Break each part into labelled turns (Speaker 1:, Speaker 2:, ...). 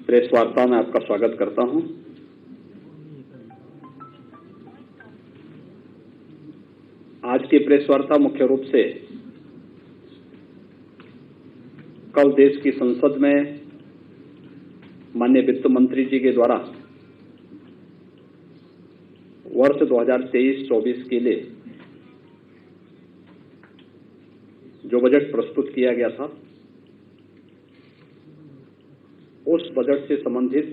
Speaker 1: Press वार्ता में आपका स्वागत करता हूं। आज की प्रेस वार्ता मुख्य रूप से कल देश की संसद में माननीय वित्त मंत्री जी के द्वारा वर्ष 2023-24 के लिए जो बजट प्रस्तुत किया गया था, उस बजट से संबंधित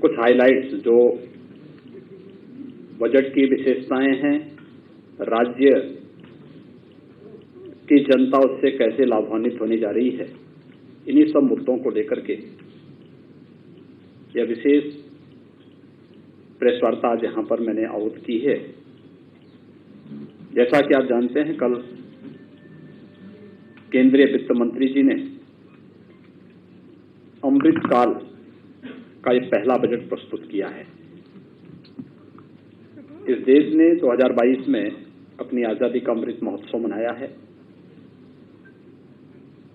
Speaker 1: कुछ हाइलाइट्स जो बजट की विशेषताएं हैं, राज्य की जनता उससे कैसे लाभान्वित होने जा रही है, इन्हीं सब मुद्दों को लेकर के यह विशेष प्रेस वार्ता आज यहां पर मैंने आहूत की है। जैसा कि आप जानते हैं, कल केंद्रीय वित्त मंत्री जी ने अमृत काल का एक पहला बजट प्रस्तुत किया है। इस देश ने 2022 में अपनी आजादी का अमृत महोत्सव मनाया है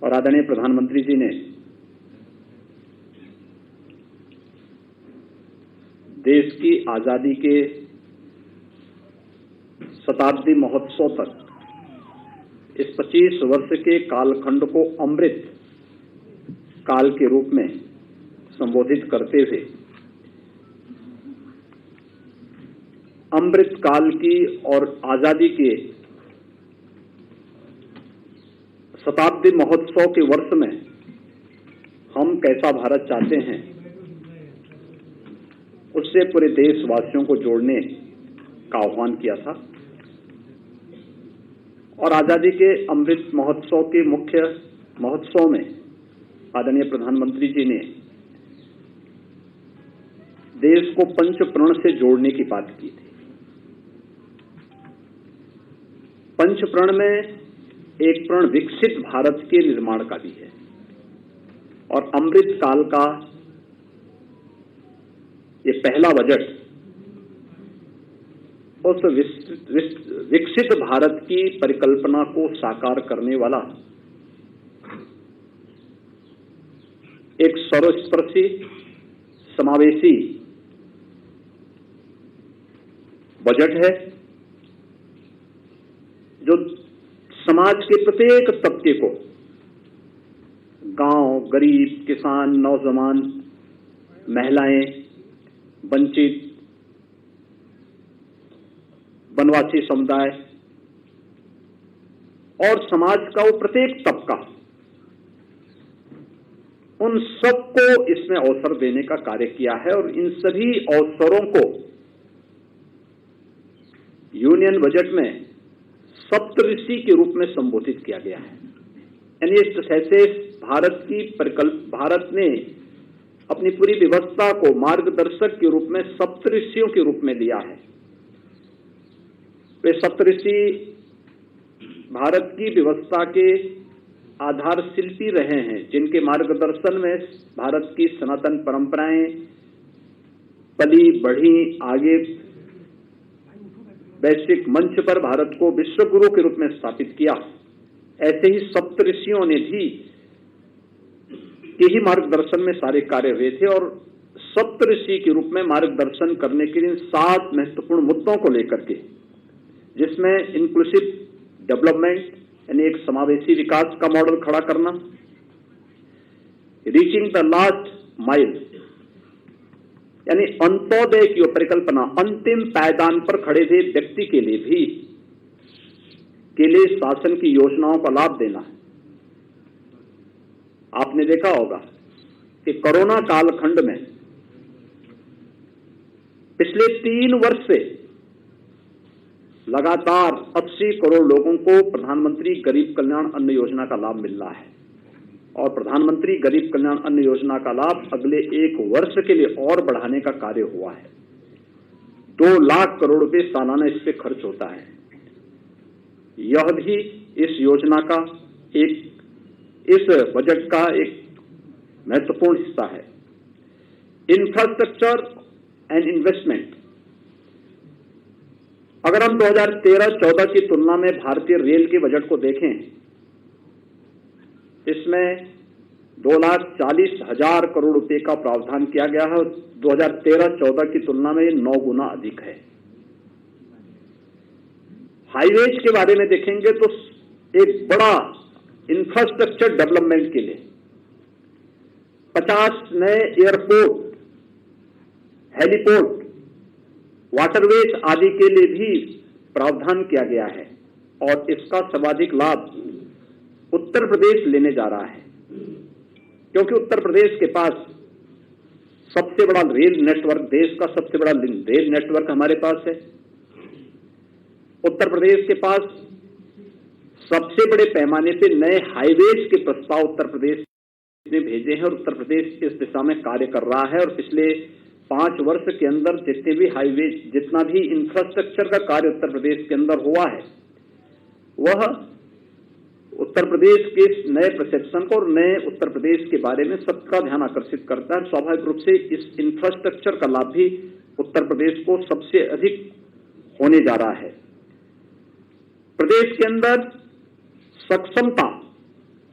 Speaker 1: और आदरणीय प्रधानमंत्री जी ने देश की आजादी के शताब्दी महोत्सव तक इस 25 वर्ष के कालखंड को अमृत काल के रूप में संबोधित करते हुए अमृत काल की और आजादी के शताब्दी महोत्सव के वर्ष में हम कैसा भारत चाहते हैं, उससे पूरे देशवासियों को जोड़ने का आह्वान किया था। और आजादी के अमृत महोत्सव के मुख्य महोत्सव में आदरणीय प्रधानमंत्री जी ने देश को पंच प्रण से जोड़ने की बात की थी। पंच प्रण में एक प्रण विकसित भारत के निर्माण का भी है और अमृत काल का ये पहला बजट उस विकसित भारत की परिकल्पना को साकार करने वाला एक सर्वस्पर्शी समावेशी बजट है, जो समाज के प्रत्येक तबके को, गांव, गरीब, किसान, नौजवान, महिलाएं, वंचित, वनवासी समुदाय और समाज का वो प्रत्येक तबका, उन सबको इसमें अवसर देने का कार्य किया है। और इन सभी अवसरों को यूनियन बजट में सप्तऋषि के रूप में संबोधित किया गया है। यानी इस तरह से भारत ने अपनी पूरी व्यवस्था को मार्गदर्शक के रूप में सप्तऋषियों के रूप में लिया है। वे सप्तऋषि भारत की व्यवस्था के आधार शिल्पी रहे हैं, जिनके मार्गदर्शन में भारत की सनातन परंपराएं पली बढ़ी, आगे वैश्विक मंच पर भारत को विश्व गुरु के रूप में स्थापित किया। ऐसे ही सप्तऋषियों ने भी के ही मार्गदर्शन में सारे कार्य हुए थे और सप्तऋषि के रूप में मार्गदर्शन करने के लिए 7 महत्वपूर्ण मुद्दों को लेकर के, जिसमें इंक्लूसिव डेवलपमेंट यानी एक समावेशी विकास का मॉडल खड़ा करना, रीचिंग द लास्ट माइल यानी अंत्योदय की परिकल्पना, अंतिम पायदान पर खड़े हुए व्यक्ति के लिए शासन की योजनाओं का लाभ देना। आपने देखा होगा कि कोरोना कालखंड में पिछले 3 वर्ष से लगातार 80 करोड़ लोगों को प्रधानमंत्री गरीब कल्याण अन्न योजना का लाभ मिल रहा है और प्रधानमंत्री गरीब कल्याण अन्न योजना का लाभ अगले 1 वर्ष के लिए और बढ़ाने का कार्य हुआ है। 2 लाख करोड़ रुपए सालाना इस पे खर्च होता है। यह भी इस योजना का इस बजट का एक महत्वपूर्ण हिस्सा है। इंफ्रास्ट्रक्चर एंड इन्वेस्टमेंट, अगर हम 2013-14 की तुलना में भारतीय रेल के बजट को देखें, इसमें 2,40,000 करोड़ रुपए का प्रावधान किया गया है। 2013-14 की तुलना में 9 गुना अधिक है। हाईवेज के बारे में देखेंगे तो एक बड़ा इंफ्रास्ट्रक्चर डेवलपमेंट के लिए 50 नए एयरपोर्ट, हेलीपोर्ट, वाटरवेज आदि के लिए भी प्रावधान किया गया है और इसका सर्वाधिक लाभ उत्तर प्रदेश लेने जा रहा है, क्योंकि उत्तर प्रदेश के पास सबसे बड़ा रेल नेटवर्क, देश का सबसे बड़ा रेल नेटवर्क हमारे पास है। उत्तर प्रदेश के पास सबसे बड़े पैमाने पे नए हाईवेज के प्रस्ताव उत्तर प्रदेश ने भेजे हैं और उत्तर प्रदेश इस दिशा में कार्य कर रहा है। और पिछले 5 वर्ष के अंदर जितने भी हाईवेज, जितना भी इंफ्रास्ट्रक्चर का कार्य उत्तर प्रदेश के अंदर हुआ है, वह उत्तर प्रदेश के नए परसेप्शन को और नए उत्तर प्रदेश के बारे में सबका ध्यान आकर्षित करता है। स्वाभाविक रूप से इस इंफ्रास्ट्रक्चर का लाभ भी उत्तर प्रदेश को सबसे अधिक होने जा रहा है। प्रदेश के अंदर सक्षमता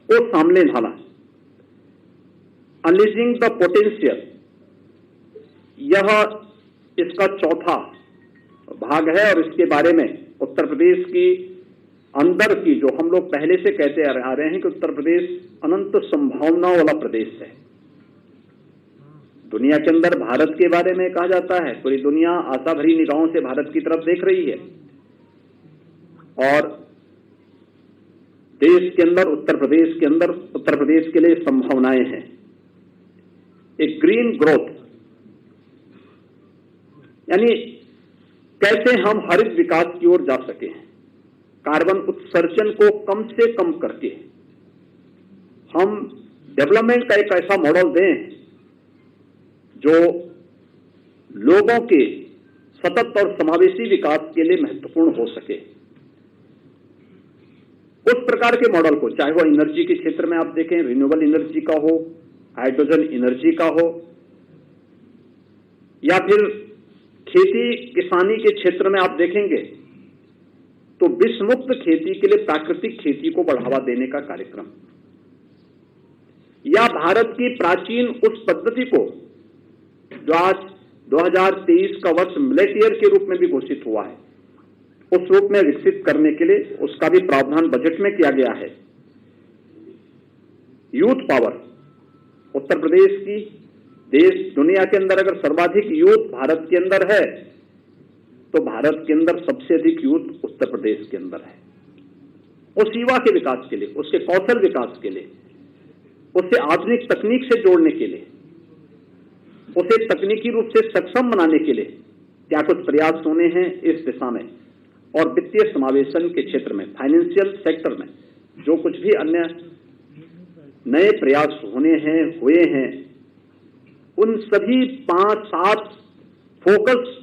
Speaker 1: को सामने ढाला, अनलीजिंग द पोटेंशियल, यह इसका चौथा भाग है और इसके बारे में उत्तर प्रदेश की अंदर की, जो हम लोग पहले से कहते आ रहे हैं कि उत्तर प्रदेश अनंत संभावनाओं वाला प्रदेश है। दुनिया के अंदर भारत के बारे में कहा जाता है, पूरी दुनिया आशा भरी निगाहों से भारत की तरफ देख रही है और देश के अंदर, उत्तर प्रदेश के अंदर, उत्तर प्रदेश के लिए संभावनाएं हैं। एक ग्रीन ग्रोथ, यानी कैसे हम हरित विकास की ओर जा सके, कार्बन उत्सर्जन को कम से कम करके हम डेवलपमेंट का एक ऐसा मॉडल दें जो लोगों के सतत और समावेशी विकास के लिए महत्वपूर्ण हो सके। उस प्रकार के मॉडल को, चाहे वो एनर्जी के क्षेत्र में आप देखें, रिन्यूएबल एनर्जी का हो, हाइड्रोजन एनर्जी का हो, या फिर खेती किसानी के क्षेत्र में आप देखेंगे तो विषमुक्त खेती के लिए प्राकृतिक खेती को बढ़ावा देने का कार्यक्रम, या भारत की प्राचीन उस पद्धति को जो आज 2023 का वर्ष मिलेट ईयर के रूप में भी घोषित हुआ है, उस रूप में विकसित करने के लिए उसका भी प्रावधान बजट में किया गया है। यूथ पावर, उत्तर प्रदेश की, देश दुनिया के अंदर अगर सर्वाधिक यूथ भारत के अंदर है तो भारत के अंदर सबसे अधिक यूथ उत्तर प्रदेश के अंदर है। उस युवा के विकास के लिए, उसके कौशल विकास के लिए, उसे आधुनिक तकनीक से जोड़ने के लिए, उसे तकनीकी रूप से सक्षम बनाने के लिए क्या कुछ प्रयास होने हैं इस दिशा में। और वित्तीय समावेशन के क्षेत्र में, फाइनेंशियल सेक्टर में जो कुछ भी अन्य नए प्रयास हुए हैं, उन सभी 5-7 फोकस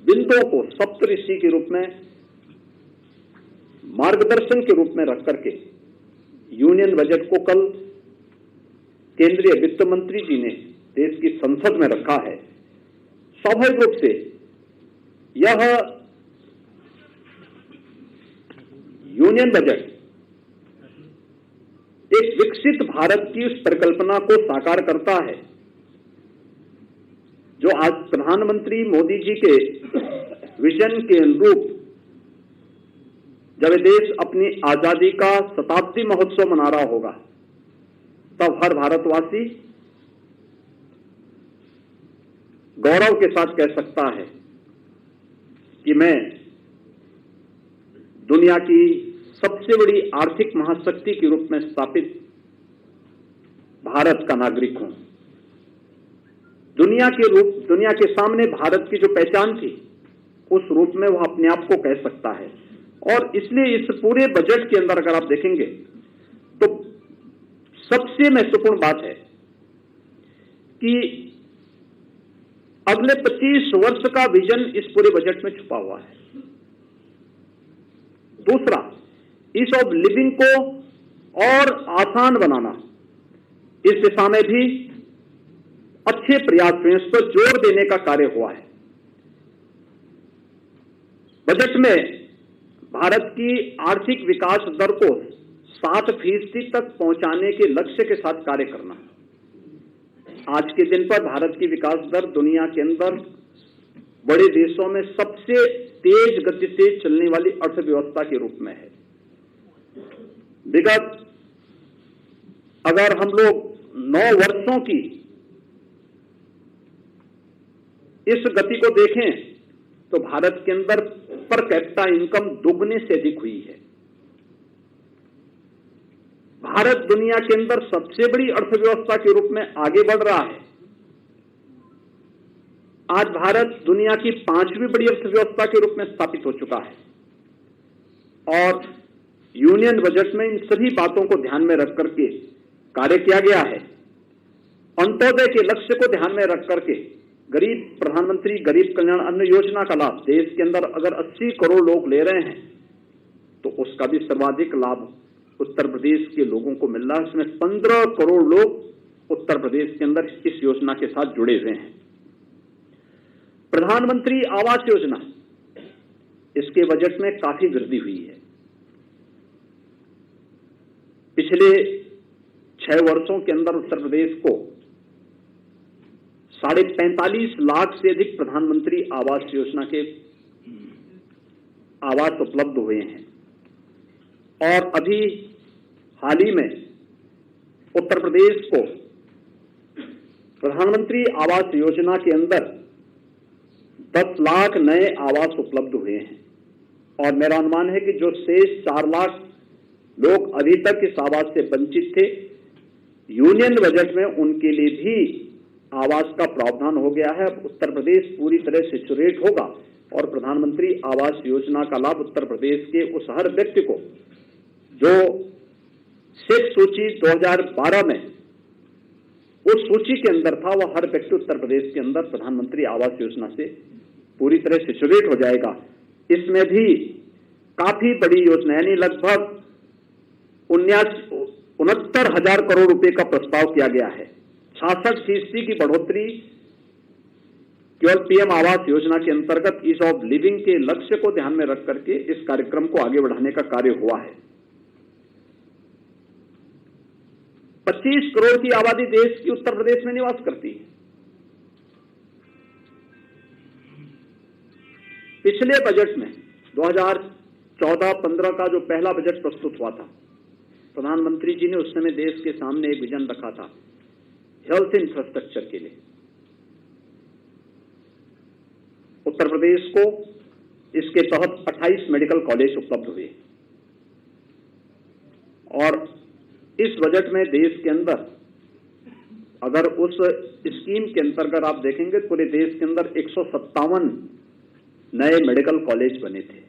Speaker 1: बिंदुओं को सप्तऋषि के रूप में, मार्गदर्शन के रूप में रख करके यूनियन बजट को कल केंद्रीय वित्त मंत्री जी ने देश की संसद में रखा है। स्वाभाविक रूप से यह यूनियन बजट एक विकसित भारत की उस परिकल्पना को साकार करता है जो आज प्रधानमंत्री मोदी जी के विजन के अनुरूप, जब देश अपनी आजादी का शताब्दी महोत्सव मना रहा होगा, तब हर भारतवासी गौरव के साथ कह सकता है कि मैं दुनिया की सबसे बड़ी आर्थिक महाशक्ति के रूप में स्थापित भारत का नागरिक हूं। दुनिया के सामने भारत की जो पहचान थी, उस रूप में वह अपने आप को कह सकता है। और इसलिए इस पूरे बजट के अंदर अगर आप देखेंगे तो सबसे महत्वपूर्ण बात है कि अगले 25 वर्ष का विजन इस पूरे बजट में छुपा हुआ है। दूसरा, ईज ऑफ लिविंग को और आसान बनाना, इस दिशा में भी अच्छे प्रयास हुए, इस पर जोर देने का कार्य हुआ है। बजट में भारत की आर्थिक विकास दर को 7% तक पहुंचाने के लक्ष्य के साथ कार्य करना, आज के दिन पर भारत की विकास दर दुनिया के अंदर बड़े देशों में सबसे तेज गति से चलने वाली अर्थव्यवस्था के रूप में है। विगत अगर हम लोग 9 वर्षों की इस गति को देखें तो भारत के अंदर पर कैपिटा इनकम दोगुने से अधिक हुई है। भारत दुनिया के अंदर सबसे बड़ी अर्थव्यवस्था के रूप में आगे बढ़ रहा है। आज भारत दुनिया की 5वीं बड़ी अर्थव्यवस्था के रूप में स्थापित हो चुका है और यूनियन बजट में इन सभी बातों को ध्यान में रख करके कार्य किया गया है। अंत्योदय के लक्ष्य को ध्यान में रख करके प्रधानमंत्री गरीब कल्याण अन्न योजना का लाभ देश के अंदर अगर 80 करोड़ लोग ले रहे हैं तो उसका भी सर्वाधिक लाभ उत्तर प्रदेश के लोगों को मिल रहा है। इसमें 15 करोड़ लोग उत्तर प्रदेश के अंदर इस योजना के साथ जुड़े हुए हैं। प्रधानमंत्री आवास योजना, इसके बजट में काफी वृद्धि हुई है। पिछले 6 वर्षों के अंदर उत्तर प्रदेश को 45.5 लाख से अधिक प्रधानमंत्री आवास योजना के आवास उपलब्ध हुए हैं और अभी हाल ही में उत्तर प्रदेश को प्रधानमंत्री आवास योजना के अंदर 10 लाख नए आवास उपलब्ध हुए हैं और मेरा अनुमान है कि जो शेष 4 लाख लोग अभी तक इस आवास से वंचित थे, यूनियन बजट में उनके लिए भी आवास का प्रावधान हो गया है। उत्तर प्रदेश पूरी तरह से सैचुरेट होगा और प्रधानमंत्री आवास योजना का लाभ उत्तर प्रदेश के उस हर व्यक्ति को जो शेष सूची 2012 में उस सूची के अंदर था, वह हर व्यक्ति उत्तर प्रदेश के अंदर प्रधानमंत्री आवास योजना से पूरी तरह से सैचुरेट हो जाएगा। इसमें भी काफी बड़ी योजना यानी लगभग 69,000 करोड़ रुपए का प्रस्ताव किया गया है। 66% की बढ़ोतरी केवल पीएम आवास योजना के अंतर्गत ईज ऑफ लिविंग के लक्ष्य को ध्यान में रख करके इस कार्यक्रम को आगे बढ़ाने का कार्य हुआ है। 25 करोड़ की आबादी देश की उत्तर प्रदेश में निवास करती है। पिछले बजट में 2014-15 का जो पहला बजट प्रस्तुत हुआ था, प्रधानमंत्री जी ने उस समय देश के सामने एक विजन रखा था हेल्थ इंफ्रास्ट्रक्चर के लिए। उत्तर प्रदेश को इसके तहत 28 मेडिकल कॉलेज उपलब्ध हुए और इस बजट में देश के अंदर अगर उस स्कीम के अंतर्गत आप देखेंगे पूरे देश के अंदर 157 नए मेडिकल कॉलेज बने थे।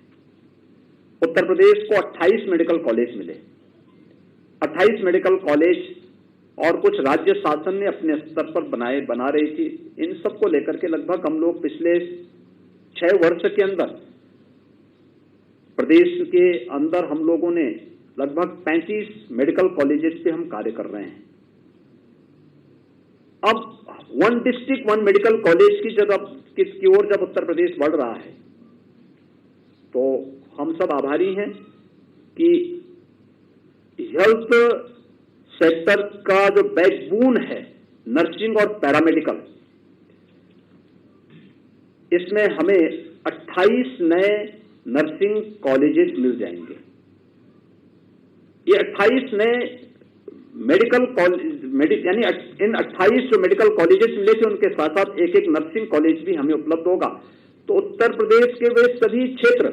Speaker 1: उत्तर प्रदेश को 28 मेडिकल कॉलेज मिले। 28 मेडिकल कॉलेज और कुछ राज्य शासन ने अपने स्तर पर बना रही थी। इन सबको लेकर के लगभग हम लोग पिछले 6 वर्ष के अंदर प्रदेश के अंदर हम लोगों ने लगभग 35 मेडिकल कॉलेजेस पे हम कार्य कर रहे हैं। अब 1 डिस्ट्रिक्ट 1 मेडिकल कॉलेज की ओर जब उत्तर प्रदेश बढ़ रहा है तो हम सब आभारी हैं कि हेल्थ सेक्टर का जो बैकबोन है नर्सिंग और पैरामेडिकल, इसमें हमें 28 नए नर्सिंग कॉलेजेस मिल जाएंगे। ये 28 नए मेडिकल कॉलेज यानी इन 28 जो मेडिकल कॉलेजेस मिले थे उनके साथ साथ एक नर्सिंग कॉलेज भी हमें उपलब्ध होगा। तो उत्तर प्रदेश के वे सभी क्षेत्र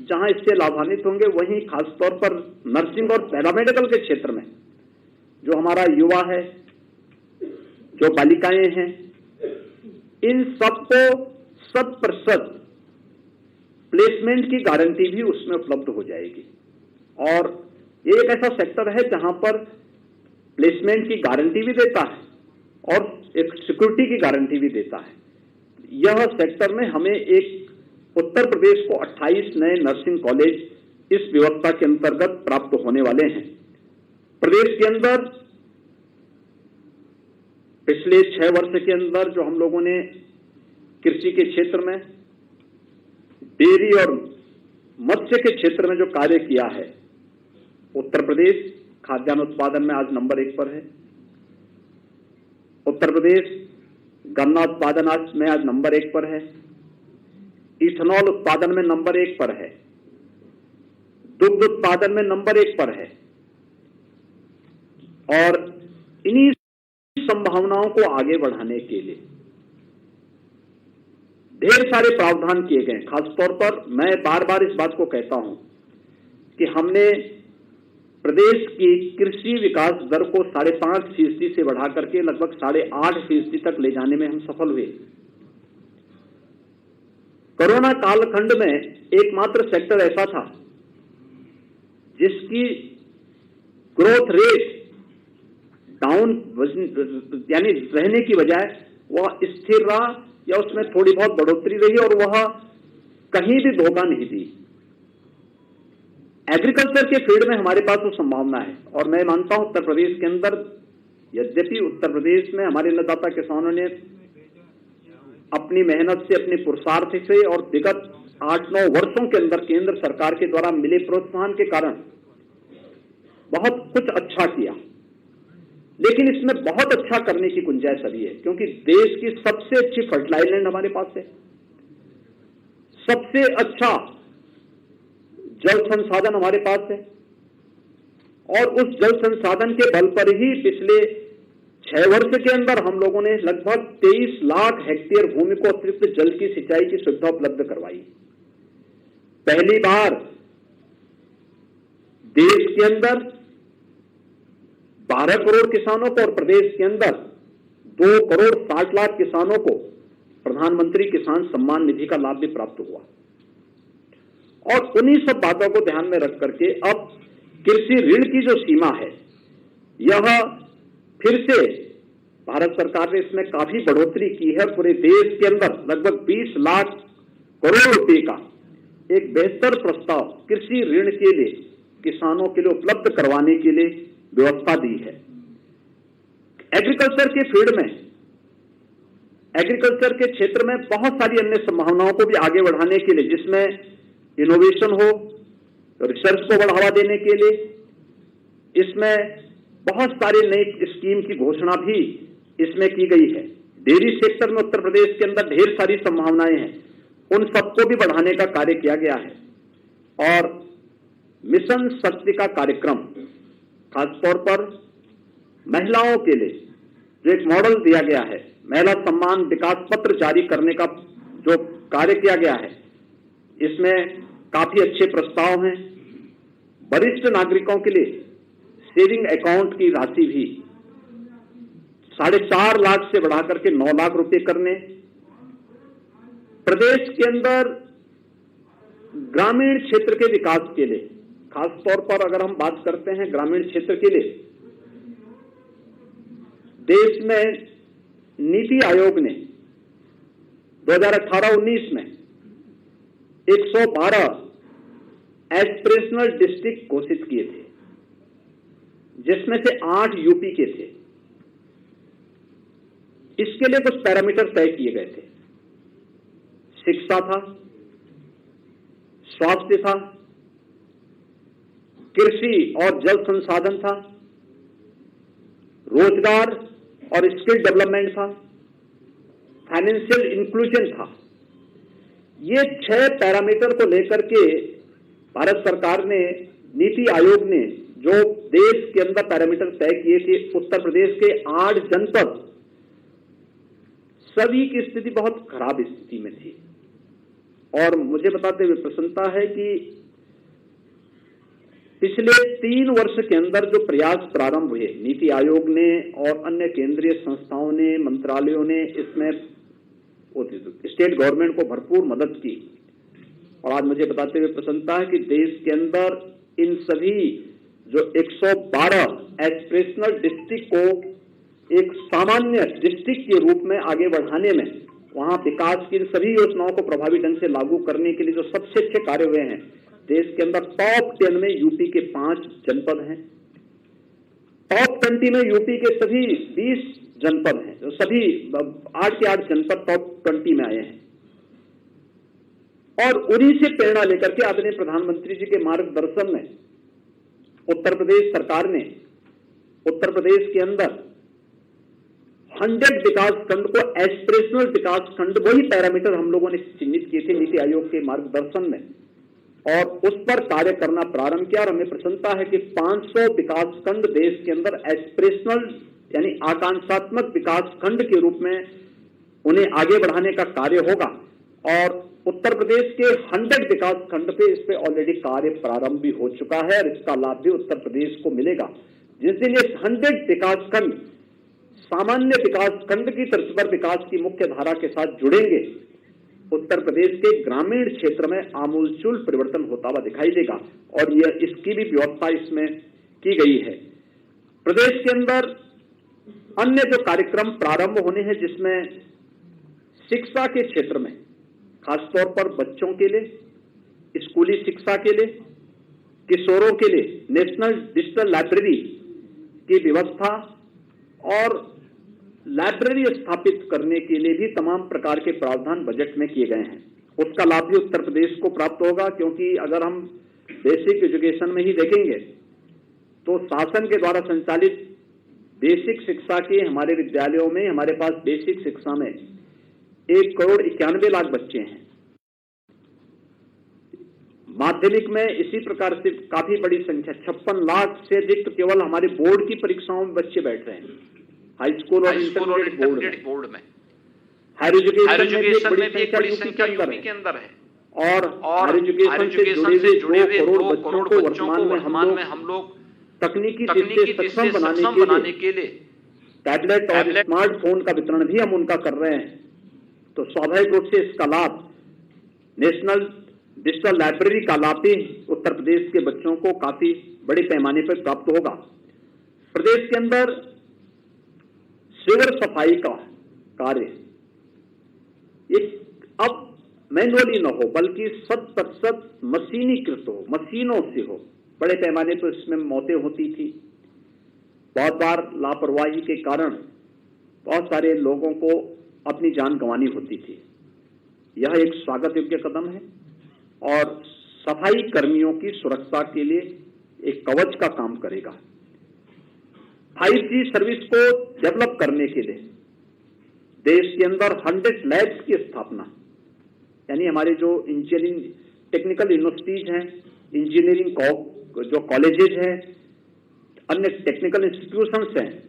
Speaker 1: जहां इससे लाभान्वित होंगे, वहीं खासतौर पर नर्सिंग और पैरामेडिकल के क्षेत्र में जो हमारा युवा है, जो बालिकाएं हैं, इन सबको 100% प्लेसमेंट की गारंटी भी उसमें उपलब्ध हो जाएगी। और ये एक ऐसा सेक्टर है जहां पर प्लेसमेंट की गारंटी भी देता है और एक सिक्योरिटी की गारंटी भी देता है। यह सेक्टर में हमें एक उत्तर प्रदेश को 28 नए नर्सिंग कॉलेज इस व्यवस्था के अंतर्गत प्राप्त होने वाले हैं। प्रदेश के अंदर पिछले 6 वर्ष के अंदर जो हम लोगों ने कृषि के क्षेत्र में, डेयरी और मत्स्य के क्षेत्र में जो कार्य किया है, उत्तर प्रदेश खाद्यान्न उत्पादन में आज नंबर 1 पर है। उत्तर प्रदेश गन्ना उत्पादन में आज नंबर 1 पर है, इथेनॉल उत्पादन में नंबर 1 पर है, दुग्ध उत्पादन में नंबर 1 पर है। और इन्हीं संभावनाओं को आगे बढ़ाने के लिए ढेर सारे प्रावधान किए गए। खासतौर पर मैं बार बार इस बात को कहता हूं कि हमने प्रदेश की कृषि विकास दर को 5.5% से बढ़ा करके लगभग 8.5% तक ले जाने में हम सफल हुए। कोरोना कालखंड में एकमात्र सेक्टर ऐसा था जिसकी ग्रोथ रेट डाउन यानी रहने की बजाय वह स्थिर रहा या उसमें थोड़ी बहुत बढ़ोतरी रही और वह कहीं भी धोखा नहीं दी। एग्रीकल्चर के फील्ड में हमारे पास वो संभावना है और मैं मानता हूं उत्तर प्रदेश के अंदर, यद्यपि उत्तर प्रदेश में हमारे अन्नदाता किसानों ने अपनी मेहनत से, अपने पुरुषार्थ से और विगत 8-9 वर्षों के अंदर केंद्र सरकार के द्वारा मिले प्रोत्साहन के कारण बहुत कुछ अच्छा किया, लेकिन इसमें बहुत अच्छा करने की गुंजाइश अभी है, क्योंकि देश की सबसे अच्छी फर्टिलाइजर लैंड हमारे पास है, सबसे अच्छा जल संसाधन हमारे पास है और उस जल संसाधन के बल पर ही पिछले 6 वर्ष के अंदर हम लोगों ने लगभग 23 लाख हेक्टेयर भूमि को अतिरिक्त जल की सिंचाई की सुविधा उपलब्ध करवाई। पहली बार देश के अंदर 12 करोड़ किसानों को और प्रदेश के अंदर 2 करोड़ 60 लाख किसानों को प्रधानमंत्री किसान सम्मान निधि का लाभ भी प्राप्त हुआ। और उन्हीं सब बातों को ध्यान में रख करके अब कृषि ऋण की जो सीमा है, यह फिर से भारत सरकार ने इसमें काफी बढ़ोतरी की है। पूरे देश के अंदर लगभग 20 लाख करोड़ रुपए का एक बेहतर प्रस्ताव कृषि ऋण के लिए किसानों के लिए उपलब्ध करवाने के लिए व्यवस्था दी है। एग्रीकल्चर के फील्ड में, एग्रीकल्चर के क्षेत्र में बहुत सारी अन्य संभावनाओं को भी आगे बढ़ाने के लिए, जिसमें इनोवेशन हो, रिसर्च को बढ़ावा देने के लिए इसमें बहुत सारी नई स्कीम की घोषणा भी इसमें की गई है। डेयरी सेक्टर में उत्तर प्रदेश के अंदर ढेर सारी संभावनाएं हैं, उन सबको भी बढ़ाने का कार्य किया गया है। और मिशन शक्ति का कार्यक्रम खासतौर पर महिलाओं के लिए जो एक मॉडल दिया गया है, महिला सम्मान विकास पत्र जारी करने का जो कार्य किया गया है, इसमें काफी अच्छे प्रस्ताव हैं। वरिष्ठ नागरिकों के लिए सेविंग अकाउंट की राशि भी 4.5 लाख से बढ़ाकर के 9 लाख रुपए करने, प्रदेश के अंदर ग्रामीण क्षेत्र के विकास के लिए, खासतौर पर अगर हम बात करते हैं ग्रामीण क्षेत्र के लिए, देश में नीति आयोग ने 2018-19 में 112 एस्पिरेशनल डिस्ट्रिक्ट घोषित किए थे, जिसमें से 8 यूपी के थे। इसके लिए कुछ पैरामीटर तय किए गए थे। शिक्षा था, स्वास्थ्य था, कृषि और जल संसाधन था, रोजगार और स्किल डेवलपमेंट था, फाइनेंशियल इंक्लूजन था। ये 6 पैरामीटर को लेकर के भारत सरकार ने, नीति आयोग ने जो देश के अंदर पैरामीटर तय किए थे, उत्तर प्रदेश के 8 जनपद सभी की स्थिति बहुत खराब स्थिति में थी। और मुझे बताते हुए प्रसन्नता है कि पिछले 3 वर्ष के अंदर जो प्रयास प्रारंभ हुए, नीति आयोग ने और अन्य केंद्रीय संस्थाओं ने, मंत्रालयों ने इसमें स्टेट गवर्नमेंट को भरपूर मदद की। और आज मुझे बताते हुए प्रसन्नता है कि देश के अंदर इन सभी जो 112 एस्पिरेशनल डिस्ट्रिक्ट को एक सामान्य डिस्ट्रिक्ट के रूप में आगे बढ़ाने में, वहां विकास की सभी योजनाओं को प्रभावी ढंग से लागू करने के लिए जो सबसे अच्छे कार्य हुए हैं, देश के अंदर टॉप 10 में यूपी के 5 जनपद हैं, टॉप 20 में यूपी के सभी 20 जनपद हैं, जो सभी 8 के 8 जनपद टॉप 20 में आए हैं। और उन्हीं से प्रेरणा लेकर के आदरणीय प्रधानमंत्री जी के मार्गदर्शन में उत्तर प्रदेश सरकार ने उत्तर प्रदेश के अंदर 100 विकास खंड को एस्पिरेशनल विकास खंड, वही पैरामीटर हम लोगों ने चिन्हित किए थे नीति आयोग के मार्गदर्शन में, और उस पर कार्य करना प्रारंभ किया। और हमें प्रसन्नता है कि 500 विकास खंड देश के अंदर एस्पिरेशनल यानी आकांक्षात्मक विकास खंड के रूप में उन्हें आगे बढ़ाने का कार्य होगा। और उत्तर प्रदेश के 100 विकास खंड पे इस पे ऑलरेडी कार्य प्रारंभ भी हो चुका है, और इसका लाभ भी उत्तर प्रदेश को मिलेगा। जिस दिन ये 100 विकास खंड सामान्य विकास खंड की तर्ज पर विकास की मुख्य धारा के साथ जुड़ेंगे, उत्तर प्रदेश के ग्रामीण क्षेत्र में आमूलचूल परिवर्तन होता हुआ दिखाई देगा। और यह इसकी भी व्यवस्था इसमें की गई है। प्रदेश के अंदर अन्य जो कार्यक्रम प्रारंभ होने हैं, जिसमें शिक्षा के क्षेत्र में खासतौर पर बच्चों के लिए, स्कूली शिक्षा के लिए, किशोरों के लिए नेशनल डिजिटल लाइब्रेरी की व्यवस्था और लाइब्रेरी स्थापित करने के लिए भी तमाम प्रकार के प्रावधान बजट में किए गए हैं। उसका लाभ भी उत्तर प्रदेश को प्राप्त होगा, क्योंकि अगर हम बेसिक एजुकेशन में ही देखेंगे तो शासन के द्वारा संचालित बेसिक शिक्षा के हमारे विद्यालयों में, हमारे पास बेसिक शिक्षा में 1,91,00,000 बच्चे हैं। माध्यमिक में इसी प्रकार से काफी बड़ी संख्या 56 लाख से अधिक तो केवल हमारे बोर्ड की परीक्षाओं में बच्चे बैठ रहे हैं, हाई स्कूल और इंटरमीडिएट बोर्ड में। हायर एजुकेशन में भी एक बड़ी संख्या यूपी के अंदर है। और हायर एजुकेशन से जुड़े हुए 2 करोड़ बच्चों को वर्तमान में हम लोग तकनीकी दृष्टि से सक्षम बनाने के लिए टैबलेट और स्मार्टफोन का वितरण भी हम उनका कर रहे हैं। तो स्वाभाविक रूप से इसका लाभ नेशनल डिजिटल लाइब्रेरी का लाभ भी उत्तर प्रदेश के बच्चों को काफी बड़े पैमाने पर प्राप्त होगा। प्रदेश के अंदर सीवर सफाई का कार्य ये अब मैनुअली न हो, बल्कि 100% मशीनीकृत हो, मशीनों से हो। बड़े पैमाने पर इसमें मौतें होती थी, बहुत बार लापरवाही के कारण बहुत सारे लोगों को अपनी जान गंवानी होती थी। यह एक स्वागत योग्य कदम है और सफाई कर्मियों की सुरक्षा के लिए एक कवच का काम करेगा। 5G सर्विस को डेवलप करने के लिए देश के अंदर 100 लैब्स की स्थापना, यानी हमारे जो इंजीनियरिंग टेक्निकल यूनिवर्सिटीज हैं, इंजीनियरिंग जो कॉलेजेज हैं, अन्य टेक्निकल इंस्टीट्यूशंस हैं,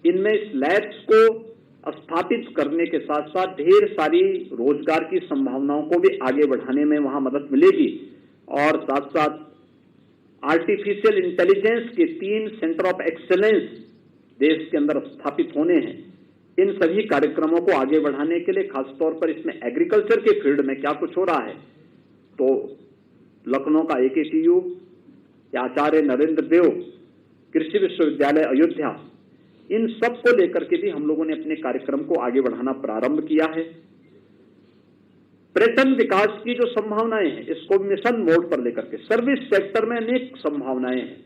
Speaker 1: इनमें इस लैब्स को स्थापित करने के साथ साथ ढेर सारी रोजगार की संभावनाओं को भी आगे बढ़ाने में वहां मदद मिलेगी। और साथ साथ आर्टिफिशियल इंटेलिजेंस के 3 सेंटर ऑफ एक्सेलेंस देश के अंदर स्थापित होने हैं। इन सभी कार्यक्रमों को आगे बढ़ाने के लिए खासतौर पर इसमें एग्रीकल्चर के फील्ड में क्या कुछ हो रहा है, तो लखनऊ का AKTU या आचार्य नरेंद्र देव कृषि विश्वविद्यालय अयोध्या, इन सब को लेकर के भी हम लोगों ने अपने कार्यक्रम को आगे बढ़ाना प्रारंभ किया है। पर्यटन विकास की जो संभावनाएं हैं, इसको मिशन मोड पर लेकर के सर्विस सेक्टर में अनेक संभावनाएं हैं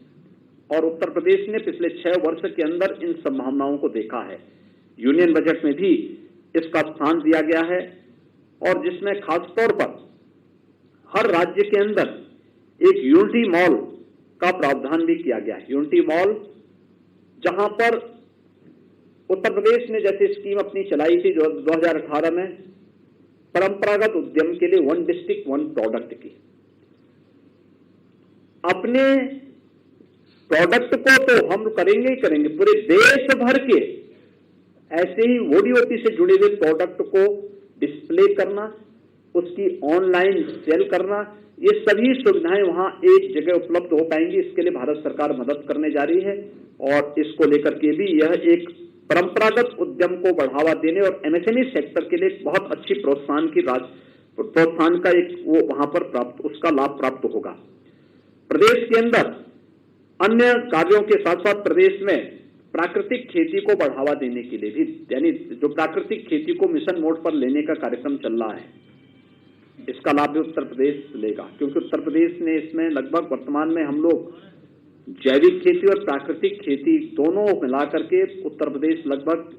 Speaker 1: और उत्तर प्रदेश ने पिछले 6 वर्ष के अंदर इन संभावनाओं को देखा है। यूनियन बजट में भी इसका स्थान दिया गया है और जिसमें खासतौर पर हर राज्य के अंदर एक यूनिटी मॉल का प्रावधान भी किया गया है। यूनिटी मॉल, जहां पर उत्तर प्रदेश ने जैसे स्कीम अपनी चलाई थी जो 2018 में परंपरागत उद्यम के लिए 1 डिस्ट्रिक्ट 1 प्रोडक्ट की, अपने प्रोडक्ट को तो हम करेंगे ही करेंगे, पूरे देश भर के ऐसे ही ODOP से जुड़े हुए प्रोडक्ट को डिस्प्ले करना, उसकी ऑनलाइन सेल करना, ये सभी सुविधाएं वहां एक जगह उपलब्ध हो पाएंगी। इसके लिए भारत सरकार मदद करने जा रही है और इसको लेकर के भी यह एक परंपरागत उद्यम को बढ़ावा देने और MSME सेक्टर के लिए बहुत अच्छी प्रोत्साहन का एक वो वहां पर उसका लाभ प्राप्त होगा। प्रदेश के अंदर अन्य कार्यों के साथ साथ प्रदेश में प्राकृतिक खेती को बढ़ावा देने के लिए भी, यानी जो प्राकृतिक खेती को मिशन मोड पर लेने का कार्यक्रम चल रहा है, इसका लाभ भी उत्तर प्रदेश लेगा, क्योंकि उत्तर प्रदेश ने इसमें लगभग वर्तमान में हम लोग जैविक खेती और प्राकृतिक खेती दोनों मिलाकर के उत्तर प्रदेश लगभग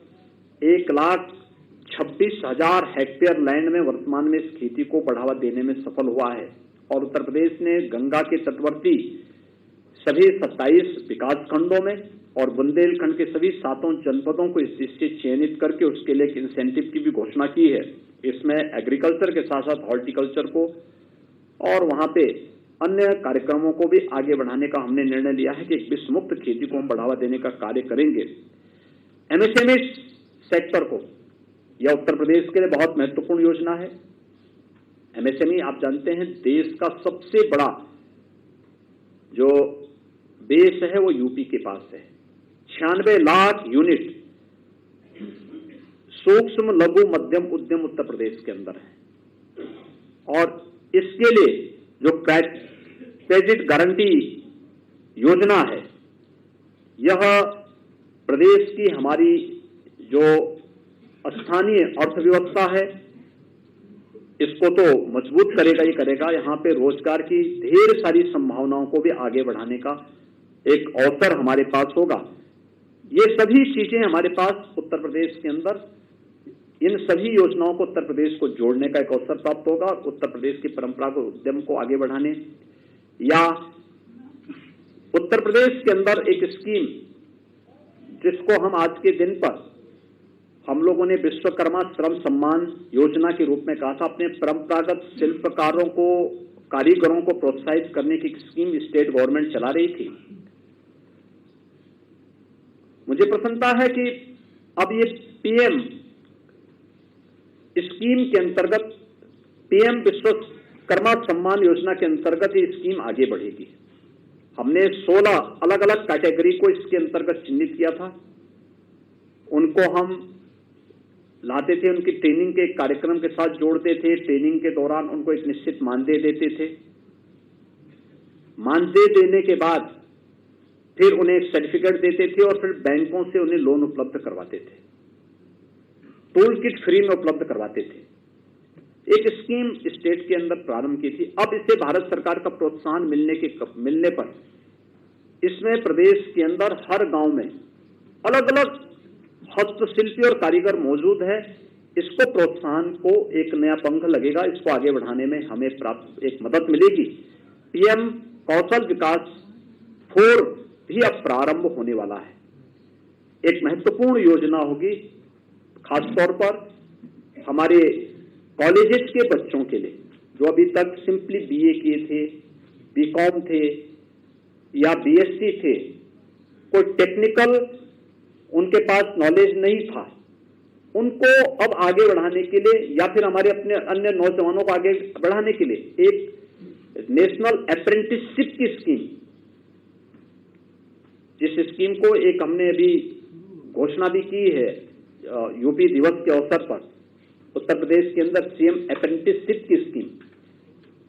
Speaker 1: 1,26,000 हेक्टेयर लैंड में वर्तमान में इस खेती को बढ़ावा देने में सफल हुआ है। और उत्तर प्रदेश ने गंगा के तटवर्ती सभी 27 विकास खंडों में और बुंदेलखंड के सभी 7 जनपदों को इससे चयनित करके उसके लिए एक इंसेंटिव की भी घोषणा की है। इसमें एग्रीकल्चर के साथ साथ हॉर्टिकल्चर को और वहां पे अन्य कार्यक्रमों को भी आगे बढ़ाने का हमने निर्णय लिया है कि विष मुक्त खेती को हम बढ़ावा देने का कार्य करेंगे। एमएसएमई सेक्टर को, यह उत्तर प्रदेश के लिए बहुत महत्वपूर्ण योजना है। एमएसएमई आप जानते हैं देश का सबसे बड़ा जो बेस है वो यूपी के पास है। 96 लाख यूनिट सूक्ष्म लघु मध्यम उद्यम उत्तर प्रदेश के अंदर है और इसके लिए जो क्रेडिट गारंटी योजना है, यह प्रदेश की हमारी जो स्थानीय अर्थव्यवस्था है इसको तो मजबूत करेगा ही करेगा, यहाँ पे रोजगार की ढेर सारी संभावनाओं को भी आगे बढ़ाने का एक अवसर हमारे पास होगा। ये सभी चीजें हमारे पास उत्तर प्रदेश के अंदर, इन सभी योजनाओं को उत्तर प्रदेश को जोड़ने का एक अवसर प्राप्त होगा। उत्तर प्रदेश की परंपरागत उद्यम को आगे बढ़ाने या उत्तर प्रदेश के अंदर एक स्कीम जिसको हम आज के दिन पर हम लोगों ने विश्वकर्मा श्रम सम्मान योजना के रूप में कहा था, अपने परंपरागत शिल्पकारों को, कारीगरों को प्रोत्साहित करने की स्कीम स्टेट गवर्नमेंट चला रही थी। मुझे प्रसन्नता है कि अब ये पीएम स्कीम के अंतर्गत, पीएम विश्वकर्मा सम्मान योजना के अंतर्गत ये स्कीम आगे बढ़ेगी। हमने 16 अलग अलग कैटेगरी को इसके अंतर्गत चिन्हित किया था। उनको हम लाते थे, उनकी ट्रेनिंग के कार्यक्रम के साथ जोड़ते थे। ट्रेनिंग के दौरान उनको एक निश्चित मानदेय देते थे। मानदेय देने के बाद फिर उन्हें एक सर्टिफिकेट देते थे और फिर बैंकों से उन्हें लोन उपलब्ध करवाते थे, टूल किट फ्री में उपलब्ध करवाते थे। एक स्कीम स्टेट के अंदर प्रारंभ की थी। अब इसे भारत सरकार का प्रोत्साहन मिलने पर इसमें प्रदेश के अंदर हर गांव में अलग अलग हस्तशिल्पी और कारीगर मौजूद है। इसको प्रोत्साहन को एक नया पंख लगेगा, इसको आगे बढ़ाने में हमें प्राप्त एक मदद मिलेगी। पीएम कौशल विकास 4 भी अब प्रारंभ होने वाला है। एक महत्वपूर्ण योजना होगी, खासतौर पर हमारे कॉलेजेस के बच्चों के लिए जो अभी तक सिंपली बीए किए थे, बीकॉम थे या बीएससी थे, कोई टेक्निकल उनके पास नॉलेज नहीं था, उनको अब आगे बढ़ाने के लिए या फिर हमारे अपने अन्य नौजवानों को आगे बढ़ाने के लिए एक नेशनल अप्रेंटिसशिप की स्कीम, जिस स्कीम को एक हमने अभी घोषणा भी की है यूपी दिवस के अवसर पर, उत्तर प्रदेश के अंदर सीएम अप्रेंटिसशिप की स्कीम,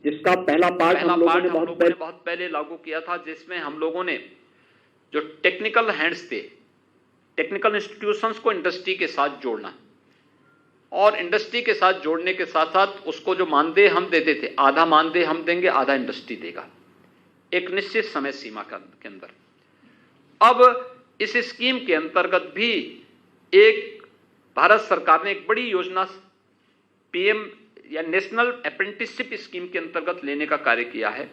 Speaker 1: जिसका पहला पार्ट हम लोगों ने बहुत पहले लागू किया था, जिसमें हम लोगों ने जो टेक्निकल हैंड्स थे, टेक्निकल इंस्टीट्यूशंस को इंडस्ट्री के साथ जोड़ना और इंडस्ट्री के साथ जोड़ने के साथ साथ उसको जो मानदेय हम देते थे, आधा मानदेय हम देंगे, आधा इंडस्ट्री देगा, एक निश्चित समय सीमा के अंदर। अब इस स्कीम के अंतर्गत भी एक भारत सरकार ने एक बड़ी योजना पीएम या नेशनल अप्रेंटिसशिप स्कीम के अंतर्गत लेने का कार्य किया है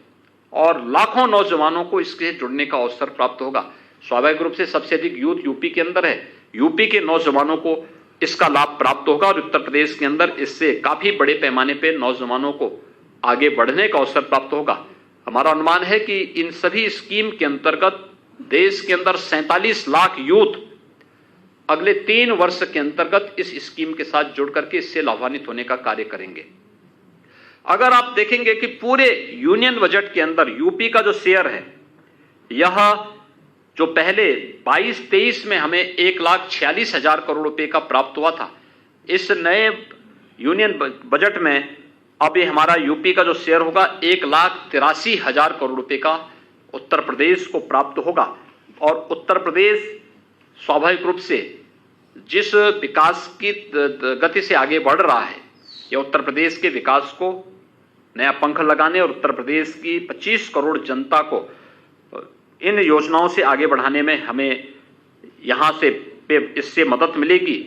Speaker 1: और लाखों नौजवानों को इसके जुड़ने का अवसर प्राप्त होगा। स्वाभाविक रूप से सबसे अधिक यूथ यूपी के अंदर है, यूपी के नौजवानों को इसका लाभ प्राप्त होगा और उत्तर प्रदेश के अंदर इससे काफी बड़े पैमाने पर नौजवानों को आगे बढ़ने का अवसर प्राप्त होगा। हमारा अनुमान है कि इन सभी स्कीम के अंतर्गत देश के अंदर 47 लाख यूथ अगले 3 वर्ष के अंतर्गत इस स्कीम के साथ जुड़ करके इससे लाभान्वित होने का कार्य करेंगे। अगर आप देखेंगे कि पूरे यूनियन बजट के अंदर यूपी का जो शेयर है, यह जो पहले 22-23 में हमें 1,46,000 करोड़ रुपए का प्राप्त हुआ था, इस नए यूनियन बजट में अब ये हमारा यूपी का जो शेयर होगा 1,83,000 करोड़ रुपए का उत्तर प्रदेश को प्राप्त होगा। और उत्तर प्रदेश स्वाभाविक रूप से जिस विकास की गति से आगे बढ़ रहा है, यह उत्तर प्रदेश के विकास को नया पंख लगाने और उत्तर प्रदेश की 25 करोड़ जनता को इन योजनाओं से आगे बढ़ाने में हमें यहाँ से इससे मदद मिलेगी।